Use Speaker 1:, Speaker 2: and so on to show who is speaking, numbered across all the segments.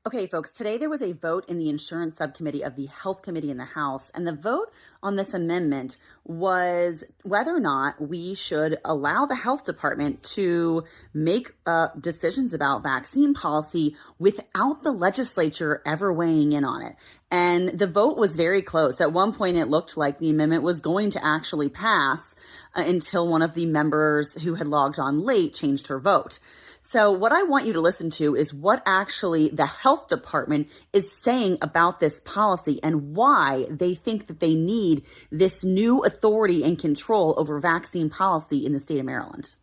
Speaker 1: Okay, folks, today there was a vote in the insurance subcommittee of the health committee in the House, and the vote on this amendment was whether or not we should allow the health department to make decisions about vaccine policy without the legislature ever weighing in on it. And the vote was very close. At one point, it looked like the amendment was going to actually pass until one of the members who had logged on late changed her vote. So what I want you to listen to is what actually the health department is saying about this policy and why they think that they need this new authority and control over vaccine policy in the state of Maryland.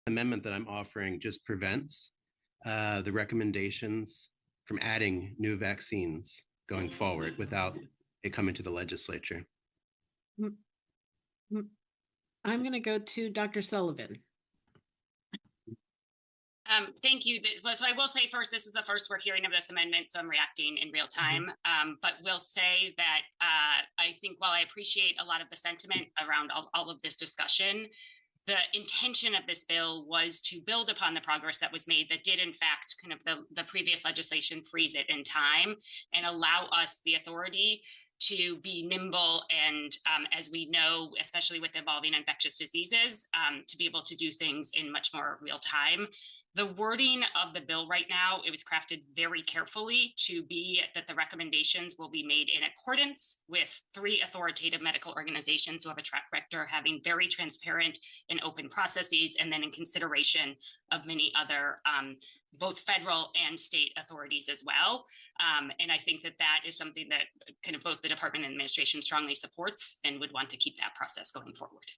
Speaker 2: The amendment that I'm offering just prevents the recommendations from adding new vaccines going forward without it coming to the legislature.
Speaker 3: I'm going to go to Dr. Sullivan.
Speaker 4: Thank you. So I will say first, this is the first we're hearing of this amendment, so I'm reacting in real time. But will say that I think while I appreciate a lot of the sentiment around all of this discussion, the intention of this bill was to build upon the progress that was made that did in fact kind of the previous legislation freeze it in time and allow us the authority to be nimble and, as we know, especially with evolving infectious diseases, to be able to do things in much more real time. The wording of the bill right now, it was crafted very carefully to be that the recommendations will be made in accordance with 3 authoritative medical organizations who have a track record having very transparent and open processes, and then in consideration of many other both federal and state authorities as well. And I think that is something that kind of both the department and administration strongly supports and would want to keep that process going forward.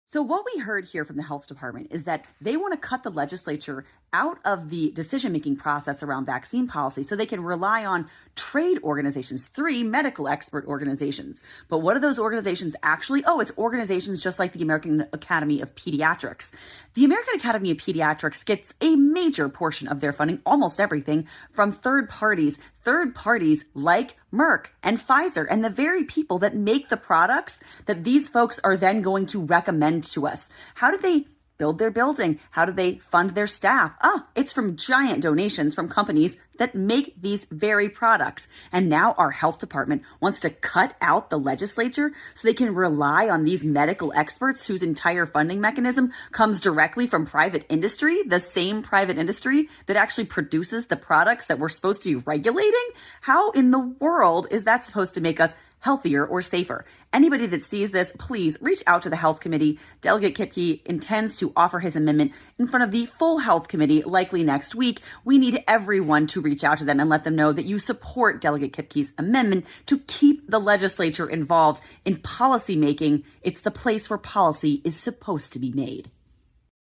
Speaker 1: So what we heard here from the health department is that they want to cut the legislature out of the decision-making process around vaccine policy so they can rely on trade organizations, 3 medical expert organizations. But what are those organizations actually? Oh, it's organizations just like the American Academy of Pediatrics. The American Academy of Pediatrics gets a major portion of their funding, almost everything, from third parties like Merck and Pfizer, and the very people that make the products that these folks are then going to recommend to us. How do they build their building? How do they fund their staff? It's from giant donations from companies that make these very products. And now our health department wants to cut out the legislature so they can rely on these medical experts whose entire funding mechanism comes directly from private industry, the same private industry that actually produces the products that we're supposed to be regulating. How in the world is that supposed to make us healthier or safer? Anybody that sees this, please reach out to the health committee. Delegate Kipke intends to offer his amendment in front of the full health committee, likely next week. We need everyone to reach out to them and let them know that you support Delegate Kipke's amendment to keep the legislature involved in policy making. It's the place where policy is supposed to be made.